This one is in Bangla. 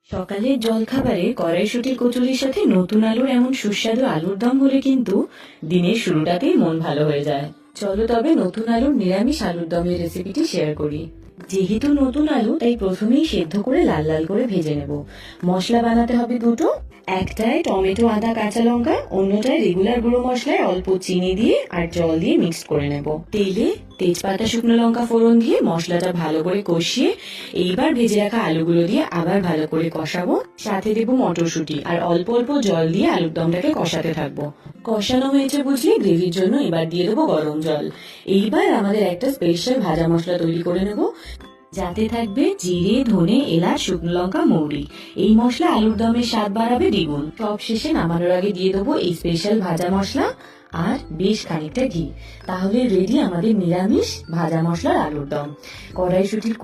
সকালের জলখাবারে কড়াইশুঁটি কচুরির সাথে নতুন আলুর এমন সুস্বাদু আলুর দম হলে কিন্তু দিনের শুরুটাতেই মন ভালো হয়ে যায়। চলো তবে নতুন আলুর নিরামিষ আলুর দমের রেসিপিটি শেয়ার করি। যেহেতু নতুন আলু তাই প্রথমেই সেদ্ধ করে লাল লাল করে ভেজে নেব। মশলা বানাতে হবে দুটো, একটায় টমেটো, আদা, কাঁচা লঙ্কা, অন্যটায় রেগুলার গুঁড়ো মশলায় অল্প চিনি দিয়ে আর জল দিয়ে মিক্স করে নেব। তেলে তেজপাতা, শুকনো লঙ্কা ফোড়ন দিয়ে মশলাটা ভালো করে কষিয়ে এইবার ভেজে রাখা আলুগুলো দিয়ে আবার ভালো করে কষাবো। সাথে দেবো মটরশুঁটি আর অল্প অল্প জল দিয়ে আলুর দমটাকে কষাতে থাকবো। কষানো হয়েছে বুঝলি, গ্রেভির জন্য এবার দিয়ে দেবো গরম জল। এইবার আমাদের একটা স্পেশাল ভাজা মশলা তৈরি করে নেব, যাতে থাকবে জিরে, ধনে, এলাচ, শুকনো লঙ্কা, মৌরি। এই মশলা আলুর দমের স্বাদ বাড়াবে দ্বিগুণ। সব শেষে নামানোর আগে দিয়ে দেবো এই স্পেশাল ভাজা মশলা আর বেশ খানিকটা ঘি। তাহলে রেডি আমাদের নিরামিষ ভাজা মশলার আলুর দম। কড়াইশুঁটির